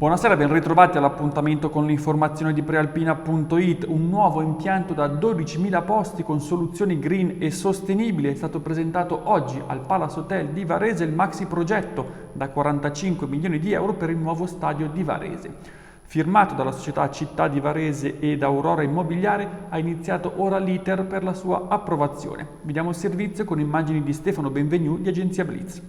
Buonasera, ben ritrovati all'appuntamento con l'informazione di prealpina.it. Un nuovo impianto da 12.000 posti con soluzioni green e sostenibili è stato presentato oggi al Palace Hotel di Varese, il maxi progetto da 45 milioni di euro per il nuovo stadio di Varese. Firmato dalla società Città di Varese ed Aurora Immobiliare, ha iniziato ora l'iter per la sua approvazione. Vediamo il servizio con immagini di Stefano Benvenu di Agenzia Blitz.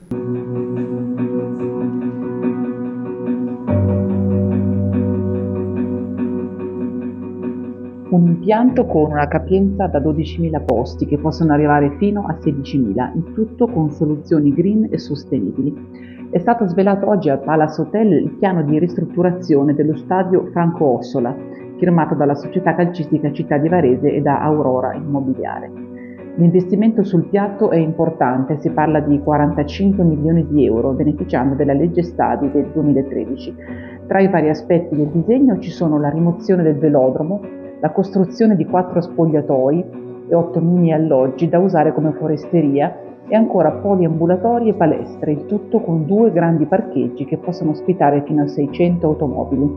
Un impianto con una capienza da 12.000 posti che possono arrivare fino a 16.000, il tutto con soluzioni green e sostenibili. È stato svelato oggi al Palace Hotel il piano di ristrutturazione dello stadio Franco Ossola, firmato dalla società calcistica Città di Varese e da Aurora Immobiliare. L'investimento sul piatto è importante, si parla di 45 milioni di euro, beneficiando della legge stadi del 2013. Tra i vari aspetti del disegno ci sono la rimozione del velodromo, la costruzione di 4 spogliatoi e 8 mini alloggi da usare come foresteria e ancora poliambulatori e palestre, il tutto con 2 grandi parcheggi che possono ospitare fino a 600 automobili.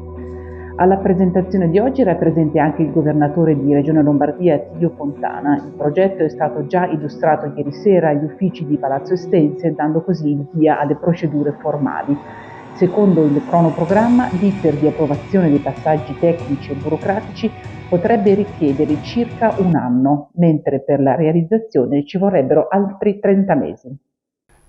Alla presentazione di oggi era presente anche il governatore di Regione Lombardia Attilio Fontana. Il progetto è stato già illustrato ieri sera agli uffici di Palazzo Estense, dando così il via alle procedure formali. Secondo il cronoprogramma, l'iter di approvazione dei passaggi tecnici e burocratici potrebbe richiedere circa un anno, mentre per la realizzazione ci vorrebbero altri 30 mesi.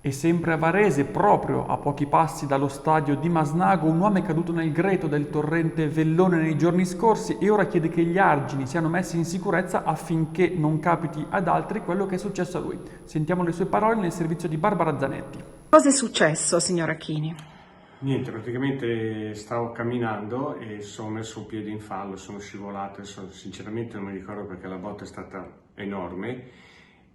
E sempre a Varese, proprio a pochi passi dallo stadio di Masnago, un uomo è caduto nel greto del torrente Vellone nei giorni scorsi e ora chiede che gli argini siano messi in sicurezza affinché non capiti ad altri quello che è successo a lui. Sentiamo le sue parole nel servizio di Barbara Zanetti. Cosa è successo, signor Acchini? Niente, praticamente stavo camminando e sono messo un piede in fallo, sono scivolato, sinceramente non mi ricordo perché la botta è stata enorme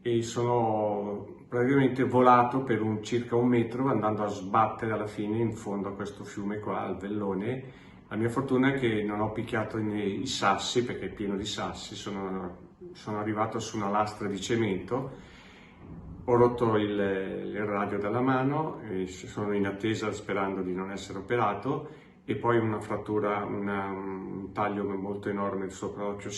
e sono praticamente volato per circa un metro andando a sbattere alla fine in fondo a questo fiume qua, al Vellone. La mia fortuna è che non ho picchiato nei sassi perché è pieno di sassi, sono arrivato su una lastra di cemento. Ho rotto il radio dalla mano, sono in attesa sperando di non essere operato e poi una frattura, un taglio molto enorme sopra l'occhio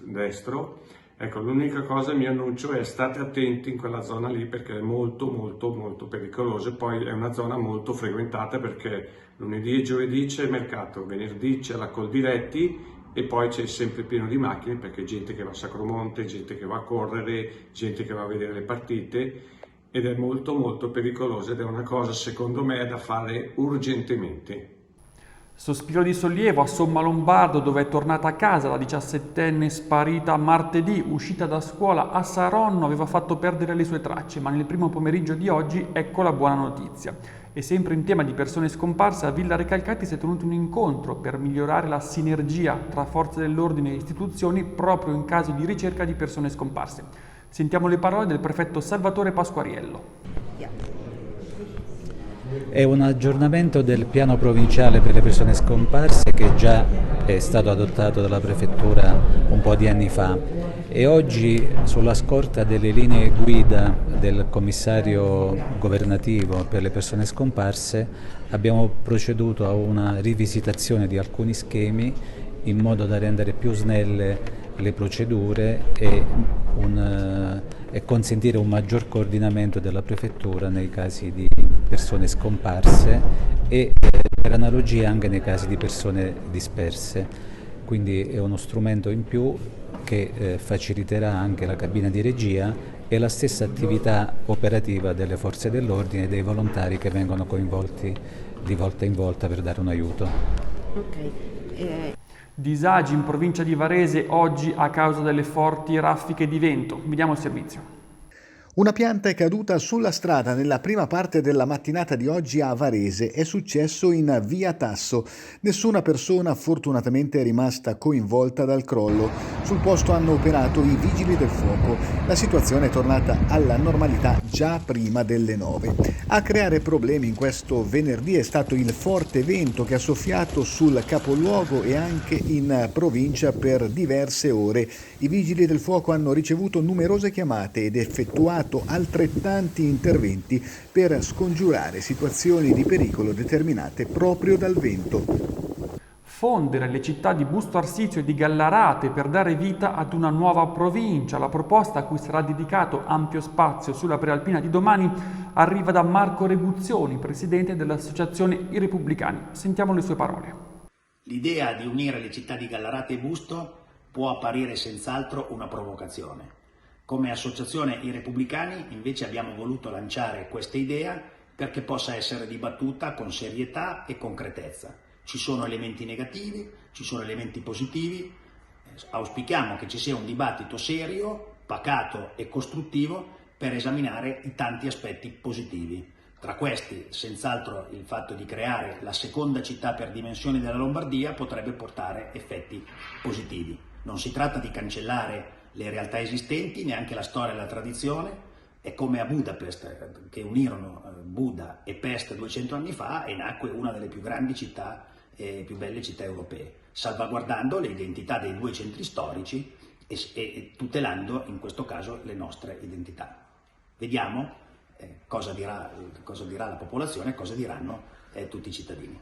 destro. Ecco, l'unica cosa, il mio annuncio è: state attenti in quella zona lì perché è molto molto molto pericolosa e poi è una zona molto frequentata perché lunedì e giovedì c'è mercato, venerdì c'è la Coldiretti e poi c'è sempre pieno di macchine perché gente che va a Sacromonte, gente che va a correre, gente che va a vedere le partite ed è molto molto pericolosa ed è una cosa secondo me da fare urgentemente. Sospiro di sollievo a Sommalombardo, dove è tornata a casa la 17enne sparita martedì, uscita da scuola a Saronno, aveva fatto perdere le sue tracce, ma nel primo pomeriggio di oggi ecco la buona notizia. E sempre in tema di persone scomparse, a Villa Recalcati si è tenuto un incontro per migliorare la sinergia tra forze dell'ordine e istituzioni proprio in caso di ricerca di persone scomparse. Sentiamo le parole del prefetto Salvatore Pasquariello. È un aggiornamento del piano provinciale per le persone scomparse che già è stato adottato dalla prefettura un po' di anni fa e oggi, sulla scorta delle linee guida del commissario governativo per le persone scomparse, abbiamo proceduto a una rivisitazione di alcuni schemi in modo da rendere più snelle le procedure e consentire un maggior coordinamento della prefettura nei casi di persone scomparse e per analogia anche nei casi di persone disperse. Quindi è uno strumento in più che faciliterà anche la cabina di regia e la stessa attività operativa delle forze dell'ordine e dei volontari che vengono coinvolti di volta in volta per dare un aiuto. Disagi in provincia di Varese oggi a causa delle forti raffiche di vento. Vediamo il servizio. Una pianta è caduta sulla strada nella prima parte della mattinata di oggi a Varese. È successo in via Tasso. Nessuna persona fortunatamente è rimasta coinvolta dal crollo. Sul posto hanno operato i vigili del fuoco. La situazione è tornata alla normalità già prima delle 9. A creare problemi in questo venerdì è stato il forte vento che ha soffiato sul capoluogo e anche in provincia per diverse ore. I vigili del fuoco hanno ricevuto numerose chiamate ed effettuato altrettanti interventi per scongiurare situazioni di pericolo determinate proprio dal vento. Fondere le città di Busto Arsizio e di Gallarate per dare vita ad una nuova provincia. La proposta a cui sarà dedicato ampio spazio sulla Prealpina di domani arriva da Marco Reguzioni, presidente dell'Associazione I Repubblicani. Sentiamo le sue parole. L'idea di unire le città di Gallarate e Busto può apparire senz'altro una provocazione. Come Associazione I Repubblicani invece abbiamo voluto lanciare questa idea perché possa essere dibattuta con serietà e concretezza. Ci sono elementi negativi, ci sono elementi positivi, auspichiamo che ci sia un dibattito serio, pacato e costruttivo per esaminare i tanti aspetti positivi. Tra questi, senz'altro, il fatto di creare la seconda città per dimensioni della Lombardia potrebbe portare effetti positivi. Non si tratta di cancellare le realtà esistenti, neanche la storia e la tradizione. È come a Budapest, che unirono Buda e Pest 200 anni fa e nacque una delle più grandi città e più belle città europee, salvaguardando le identità dei due centri storici e tutelando in questo caso le nostre identità. Vediamo cosa dirà la popolazione, cosa diranno tutti i cittadini.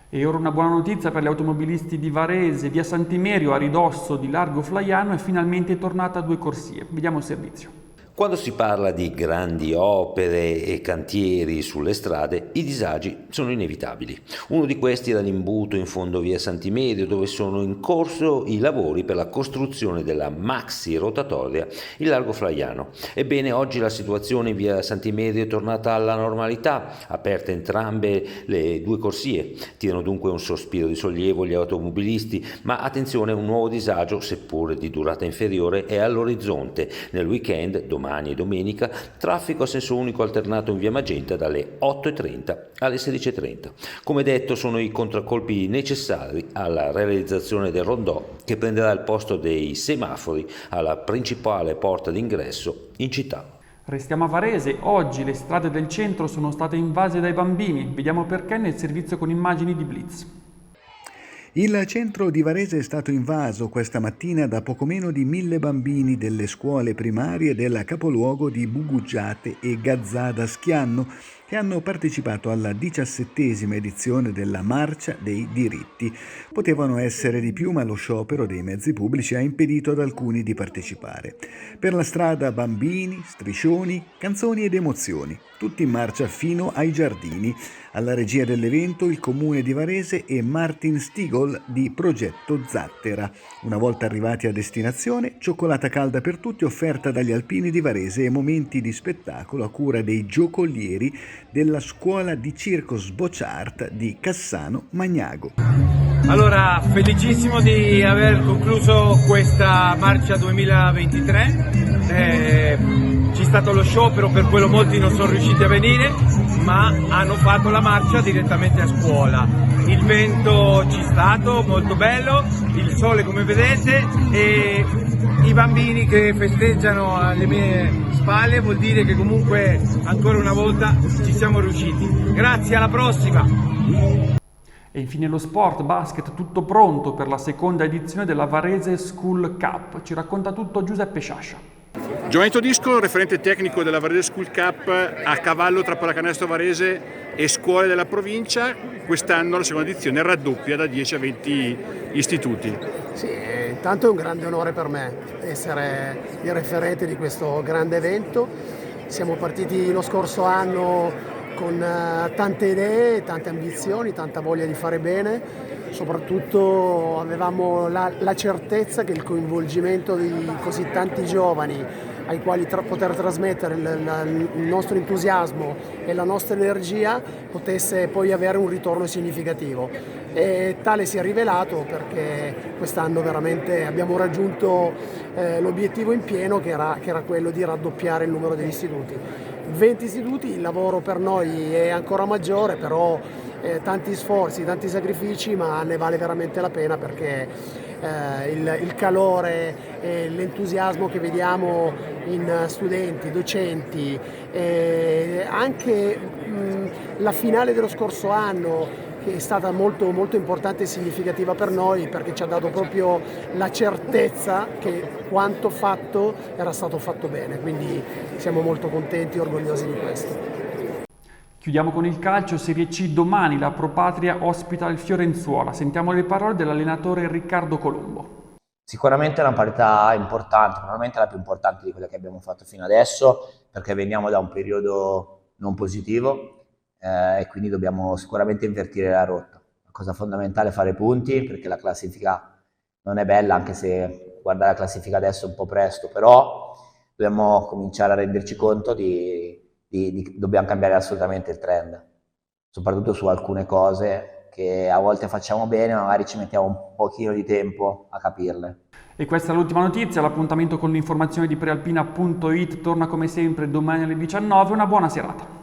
E ora una buona notizia per gli automobilisti di Varese. Via Sant'Imerio a ridosso di Largo Flaiano è finalmente tornata a 2 corsie. Vediamo il servizio. Quando si parla di grandi opere e cantieri sulle strade, i disagi sono inevitabili. Uno di questi era l'imbuto in fondo via Sant'Imedio, dove sono in corso i lavori per la costruzione della maxi rotatoria in Largo Flaiano. Ebbene, oggi la situazione in via Sant'Imedio è tornata alla normalità, aperte entrambe le 2 corsie. Tirano dunque un sospiro di sollievo gli automobilisti, ma attenzione, un nuovo disagio, seppure di durata inferiore, è all'orizzonte. Nel weekend, domani e domenica, traffico a senso unico alternato in via Magenta dalle 8:30 alle 16:30. Come detto, sono i contraccolpi necessari alla realizzazione del rondò che prenderà il posto dei semafori alla principale porta d'ingresso in città. Restiamo a Varese. Oggi le strade del centro sono state invase dai bambini. Vediamo perché nel servizio con immagini di Blitz. Il centro di Varese è stato invaso questa mattina da poco meno di 1000 bambini delle scuole primarie del capoluogo di Buguggiate e Gazzada Schianno, che hanno partecipato alla 17ª edizione della Marcia dei Diritti. Potevano essere di più, ma lo sciopero dei mezzi pubblici ha impedito ad alcuni di partecipare. Per la strada bambini, striscioni, canzoni ed emozioni, tutti in marcia fino ai giardini. Alla regia dell'evento il Comune di Varese e Martin Stigol di Progetto Zattera. Una volta arrivati a destinazione, cioccolata calda per tutti offerta dagli alpini di Varese e momenti di spettacolo a cura dei giocolieri della scuola di circo Sbocciart di Cassano Magnago. Allora, felicissimo di aver concluso questa marcia 2023. C'è stato lo sciopero, per quello molti non sono riusciti a venire, ma hanno fatto la marcia direttamente a scuola. Il vento c'è stato, molto bello, il sole come vedete e i bambini che festeggiano alle mie spalle, vuol dire che comunque ancora una volta ci siamo riusciti. Grazie, alla prossima! E infine lo sport, basket, tutto pronto per la seconda edizione della Varese School Cup. Ci racconta tutto Giuseppe Sciascia. Giovanni Todisco, referente tecnico della Varese School Cup, a cavallo tra Pallacanestro Varese e scuole della provincia. Quest'anno la seconda edizione raddoppia da 10 a 20 istituti. Sì, intanto è un grande onore per me essere il referente di questo grande evento. Siamo partiti lo scorso anno con tante idee, tante ambizioni, tanta voglia di fare bene. Soprattutto avevamo la certezza che il coinvolgimento di così tanti giovani ai quali poter trasmettere il nostro entusiasmo e la nostra energia potesse poi avere un ritorno significativo. E tale si è rivelato, perché quest'anno veramente abbiamo raggiunto l'obiettivo in pieno, che era quello di raddoppiare il numero degli istituti. 20 istituti, il lavoro per noi è ancora maggiore, però tanti sforzi, tanti sacrifici, ma ne vale veramente la pena, perché il calore e l'entusiasmo che vediamo in studenti, docenti, anche la finale dello scorso anno, che è stata molto, molto importante e significativa per noi, perché ci ha dato proprio la certezza che quanto fatto era stato fatto bene, quindi siamo molto contenti e orgogliosi di questo. Chiudiamo con il calcio, Serie C domani la Pro Patria ospita il Fiorenzuola. Sentiamo le parole dell'allenatore Riccardo Colombo. Sicuramente è una partita importante, probabilmente la più importante di quelle che abbiamo fatto fino adesso, perché veniamo da un periodo non positivo e quindi dobbiamo sicuramente invertire la rotta. La cosa fondamentale è fare punti, perché la classifica non è bella, anche se guardare la classifica adesso è un po' presto, però dobbiamo cominciare a renderci conto dobbiamo cambiare assolutamente il trend, soprattutto su alcune cose che a volte facciamo bene, ma magari ci mettiamo un pochino di tempo a capirle. E questa è l'ultima notizia, l'appuntamento con l'informazione di prealpina.it torna come sempre domani alle 19, una buona serata.